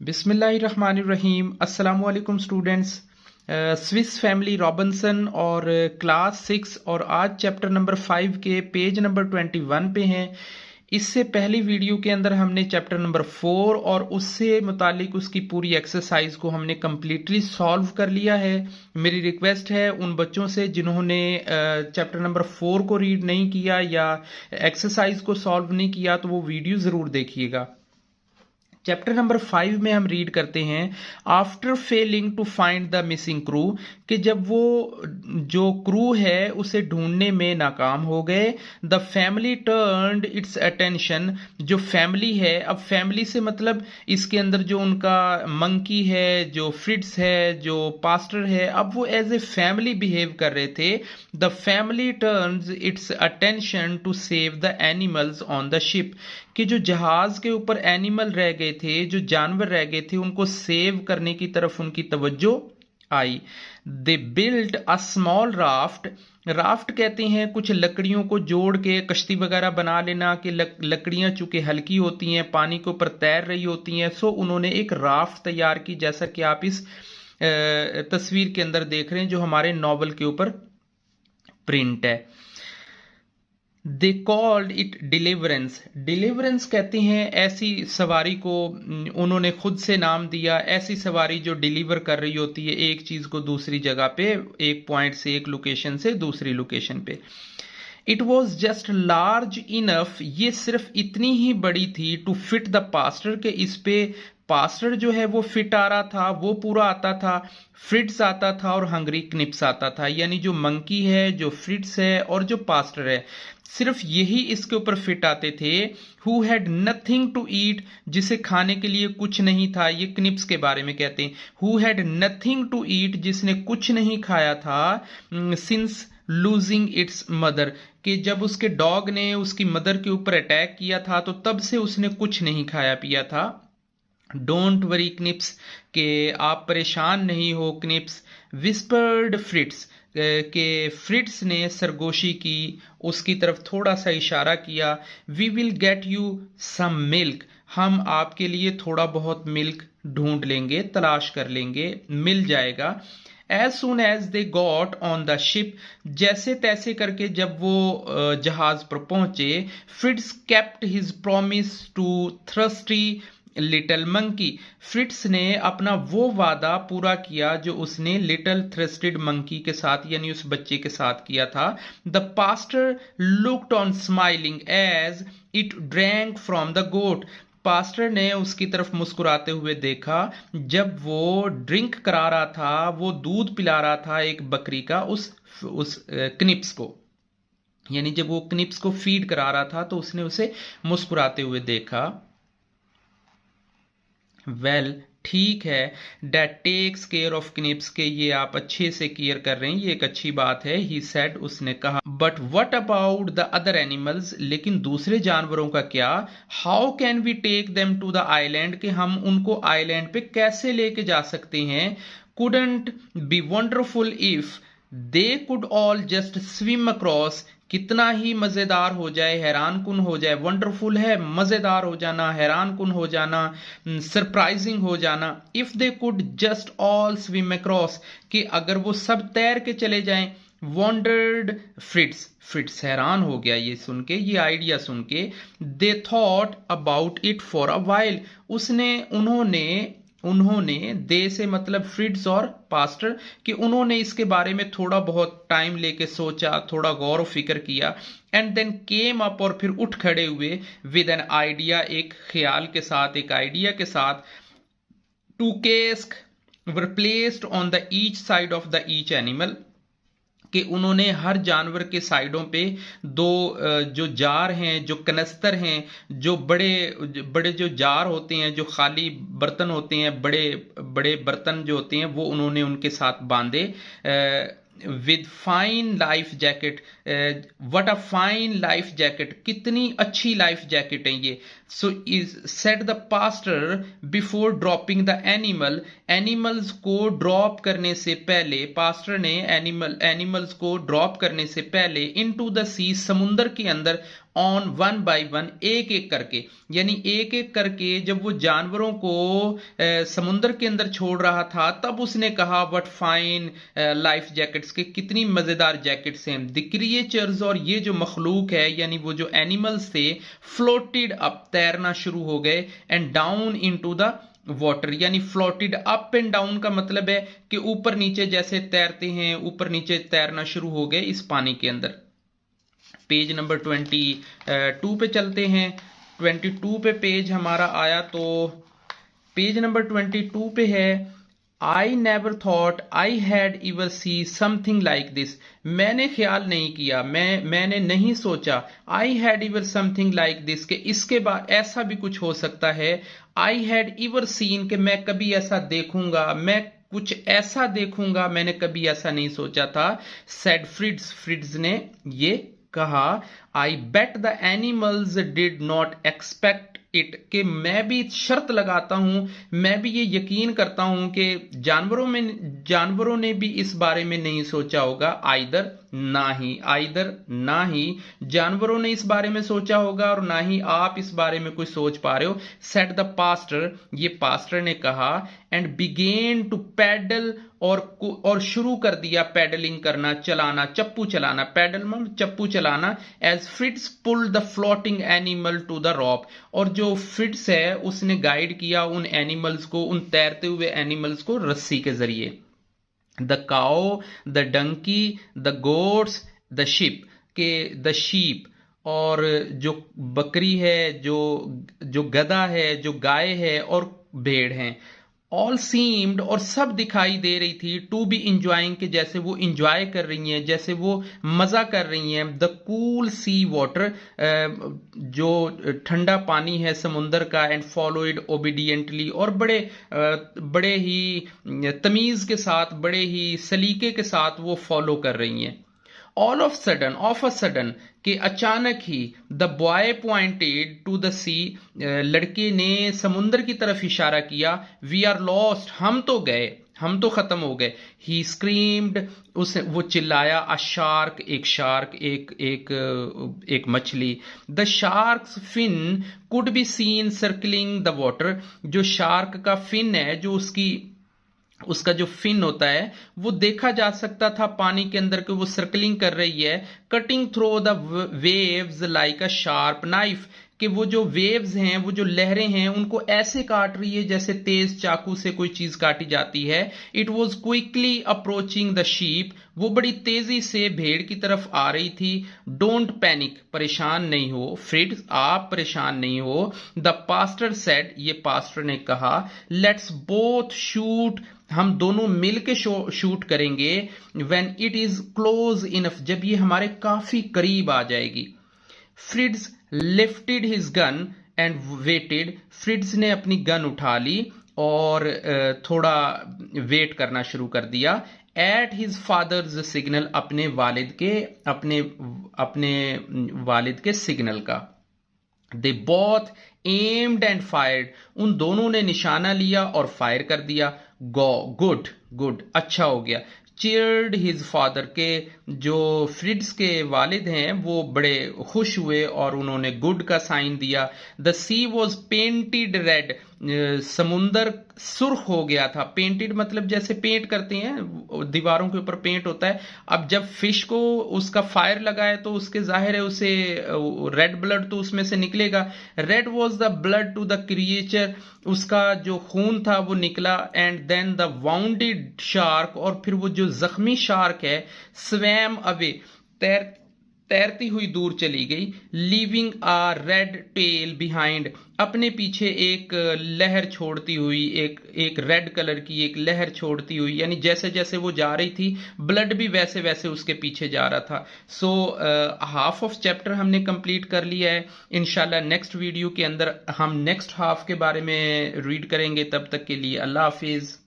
बिस्मिल्लाहिर्रहमानिर्रहीम। अस्सलामुअलैकुम students. Swiss family Robinson और क्लास 6 और आज चैप्टर नंबर 5 के पेज नंबर 21 पे हैं। इससे पहली वीडियो के अंदर हमने चैप्टर नंबर 4 और उससे मुतालिक उसकी पूरी एक्सरसाइज को हमने कम्प्लीटली सॉल्व कर लिया है। मेरी रिक्वेस्ट है उन बच्चों से जिन्होंने चैप्टर नंबर 4 को रीड नहीं किया या एक्सरसाइज को सॉल्व नहीं किया तो वो वीडियो ज़रूर देखिएगा। चैप्टर नंबर 5 में हम रीड करते हैं, after failing to find the missing crew, कि जब वो जो क्रू है उसे ढूंढने में नाकाम हो गए। The family turned it's attention, जो फैमिली है, अब फैमिली से मतलब इसके अंदर जो उनका मंकी है, जो फ्रिट्स है, जो पास्टर है, अब वो एज ए फैमिली बिहेव कर रहे थे। The family turns its attention to save the animals on the ship, कि जो जहाज के ऊपर एनिमल रह गए थे, जो जानवर रह गए थे, उनको सेव करने की तरफ उनकी तवज्जो आई। They built a small raft, raft कहते हैं कुछ लकड़ियों को जोड़ के कश्ती वगैरह बना लेना, कि लकड़ियां चूंकि हल्की होती हैं, पानी के ऊपर तैर रही होती हैं, सो उन्होंने एक राफ्ट तैयार की, जैसा कि आप इस तस्वीर के अंदर देख रहे हैं जो हमारे नॉवल के ऊपर प्रिंट है। They called it deliverance, deliverance कहते हैं ऐसी सवारी को, उन्होंने खुद से नाम दिया, ऐसी सवारी जो डिलीवर कर रही होती है एक चीज को दूसरी जगह पे, एक पॉइंट से, एक लोकेशन से दूसरी लोकेशन पे। It was just large enough, ये सिर्फ इतनी ही बड़ी थी, टू फिट द पास्टर, के इस पे पास्टर जो है वो फिट आ रहा था, वो पूरा आता था, फ्रिट्स आता था और हंगरी क्निप्स आता था। यानी जो मंकी है, जो फ्रिट्स है और जो पास्टर है, सिर्फ यही इसके ऊपर फिट आते थे। Who had nothing to eat, जिसे खाने के लिए कुछ नहीं था, ये क्निप्स के बारे में कहते हैं। Who had nothing to eat, जिसने कुछ नहीं खाया था, सिंस लूजिंग इट्स मदर, कि जब उसके डॉग ने उसकी मदर के ऊपर अटैक किया था तो तब से उसने कुछ नहीं खाया पिया था। डोंट वरी क्निप्स, के आप परेशान नहीं हो क्निप्स। विस्पर्ड फ्रिट्स, के फ्रिट्स ने सरगोशी की, उसकी तरफ थोड़ा सा इशारा किया। We will get you some milk, हम आपके लिए थोड़ा बहुत मिल्क ढूंढ लेंगे, तलाश कर लेंगे, मिल जाएगा। As soon as they got on the ship, जैसे तैसे करके जब वो जहाज पर पहुंचे, Fritz kept his promise to thirsty little monkey, Fritz ने अपना वो वादा पूरा किया जो उसने लिटिल थ्रस्टेड मंकी के साथ, यानी उस बच्चे के साथ किया था। The pastor looked on smiling as it drank from the goat, pastor ने उसकी तरफ मुस्कुराते हुए देखा जब वो ड्रिंक करा रहा था, वो दूध पिला रहा था एक बकरी का उस क्निप्स को, यानी जब वो क्निप्स को फीड करा रहा था तो उसने उसे मुस्कुराते हुए देखा। वेल, ठीक है, डेट टेक्स केयर ऑफ क्निप्स, के ये आप अच्छे से केयर कर रहे हैं, ये एक अच्छी बात है। ही सेड, उसने कहा। But what about the other animals, लेकिन दूसरे जानवरों का क्या। How can we take them to the island, कि हम उनको आइलैंड पे कैसे लेके जा सकते हैं। Couldn't B wonderful if they could all just swim across, कितना ही मजेदार हो जाए, हैरान कुन हो जाए, वंडरफुल है मजेदार हो जाना, हैरान कुन हो जाना, सरप्राइजिंग हो जाना। If they could just all swim across, कि अगर वो सब तैर के चले जाएं। वॉन्डर्ड फ्रिट्स, फ्रिट्स हैरान हो गया ये सुन के, ये आइडिया सुन के। They thought about it for a while, उन्होंने दे से मतलब फ्रिट्स और पास्टर, कि उन्होंने इसके बारे में थोड़ा बहुत टाइम लेके सोचा, थोड़ा गौर व फिक्र किया। एंड देन केम अप, और फिर उठ खड़े हुए, विद एन आइडिया, एक ख्याल के साथ, एक आइडिया के साथ। Two casks were placed on the each side of the each animal, कि उन्होंने हर जानवर के साइडों पे दो जो जार हैं, जो कनस्तर हैं, जो बड़े बड़े जो जार होते हैं, जो खाली बर्तन होते हैं, बड़े बड़े बर्तन जो होते हैं, वो उन्होंने उनके साथ बांधे। With fine life jacket, what a fine life jacket, कितनी अच्छी लाइफ जैकेट है ये। So is said the pastor before dropping the animal, animals को ड्रॉप करने से पहले, पास्टर ने एनिमल्स को ड्रॉप करने से पहले इनटू द सी, समुंदर के अंदर, ऑन वन बाय वन, एक एक करके, यानी एक एक करके जब वो जानवरों को समुंदर के अंदर छोड़ रहा था, तब उसने कहा व्हाट फाइन लाइफ जैकेट्स, के कितनी मजेदार जैकेट्स हैं। द क्रिएचर्स, और ये जो मखलूक है यानी वो जो एनिमल्स थे, फ्लोटेड अप, तैरना शुरू हो गए, and down into the water, यानी फ्लोटेड अप एंड डाउन का मतलब है कि ऊपर नीचे जैसे तैरते हैं, ऊपर नीचे तैरना शुरू हो गए इस पानी के अंदर। पेज नंबर 22 पे चलते हैं। 22 पे पेज हमारा आया, तो पेज नंबर 22 पे है, I never thought I had ever see something like this, मैंने ख्याल नहीं किया, मैंने नहीं सोचा, I had ever something like this, के इसके बाद ऐसा भी कुछ हो सकता है। आई हैड एवर सीन, के मैं कभी ऐसा देखूंगा, मैं कुछ ऐसा देखूंगा, मैंने कभी ऐसा नहीं सोचा था। सेड फ्रिट्ज, फ्रिट्ज ने ये कहा, I bet the animals did not expect it, कि मैं भी शर्त लगाता हूं, मैं भी ये यकीन करता हूं कि जानवरों ने भी इस बारे में नहीं सोचा होगा। आइदर ना ही जानवरों ने इस बारे में सोचा होगा और ना ही आप इस बारे में कुछ सोच पा रहे हो। सेड द पास्टर, ये पास्टर ने कहा, एंड बिगेन टू पैडल, और शुरू कर दिया पैडलिंग करना, चलाना, चप्पू चलाना, पैडल मतलब चप्पू चलाना। As Fritz pulled the floating animal to the rope, और जो फ्रिट्स है उसने गाइड किया उन एनिमल्स को, उन तैरते हुए एनिमल्स को रस्सी के जरिए। The cow, the donkey, the goats, the ship, के द शीप, और जो बकरी है, जो गधा है, जो गाय है, और भेड़ हैं। ऑल सीम्ड, और सब दिखाई दे रही थी, टू बी इंजॉइंग, के जैसे वो इंजॉय कर रही हैं, जैसे वो मजा कर रही हैं। द कूल सी वाटर, जो ठंडा पानी है समुंदर का, एंड फॉलोइड ओबीडियंटली, और बड़े ही तमीज के साथ, बड़े ही सलीके के साथ वो फॉलो कर रही हैं। ऑल ऑफ अ सडन, कि अचानक ही, the boy pointed to the sea, लड़के ने समुंदर की तरफ इशारा किया। वी आर लॉस्ट, हम तो गए, हम तो खत्म हो गए। ही स्क्रीम्ड, वो चिल्लाया। अ शार्क, एक मछली। The shark's fin could be seen circling the water, जो शार्क का फिन है, जो उसका जो फिन होता है, वो देखा जा सकता था पानी के अंदर, कि वो सर्कलिंग कर रही है। Cutting through the waves like a sharp knife, कि वो जो वेव्स हैं, वो जो लहरें हैं, उनको ऐसे काट रही है जैसे तेज चाकू से कोई चीज काटी जाती है। It was quickly approaching the sheep, वो बड़ी तेजी से भेड़ की तरफ आ रही थी। डोंट पैनिक, परेशान नहीं हो। फ्रिट्ज, आप परेशान नहीं हो। द पास्टर सेड, ये पास्टर ने कहा, लेट्स बोथ शूट, हम दोनों मिलके शूट करेंगे। When it is close enough, जब ये हमारे काफी करीब आ जाएगी। Fritz lifted his gun and waited, Fritz ने अपनी गन उठा ली और थोड़ा वेट करना शुरू कर दिया। एट हिज फादर्स सिग्नल, अपने वालिद के सिग्नल का। They both aimed and fired, उन दोनों ने निशाना लिया और फायर कर दिया। गुड, अच्छा हो गया। चीयर्ड हिज फादर, के जो फ्रिट्ज के वालिद हैं वो बड़े खुश हुए और उन्होंने गुड का साइन दिया। The sea was painted red, समुंदर सुर्ख हो गया था। पेंटेड मतलब जैसे पेंट करते हैं, दीवारों के ऊपर पेंट होता है। अब जब फिश को उसका फायर लगा है तो उसके जाहिर है उसे रेड ब्लड तो उसमें से निकलेगा। Red was the blood to the creature, उसका जो खून था वो निकला। And then the wounded shark, और फिर वो जो जख्मी शार्क है, स्वैम अवे, तैरती हुई दूर चली गई। Leaving a red tell behind, अपने पीछे एक लहर छोड़ती हुई, एक रेड कलर की एक लहर छोड़ती हुई, यानी जैसे जैसे वो जा रही थी ब्लड भी वैसे वैसे उसके पीछे जा रहा था। सो हाफ ऑफ चैप्टर हमने कंप्लीट कर लिया है। इंशाल्लाह नेक्स्ट वीडियो के अंदर हम नेक्स्ट हाफ के बारे में रीड करेंगे। तब तक के लिए अल्लाह हाफिज।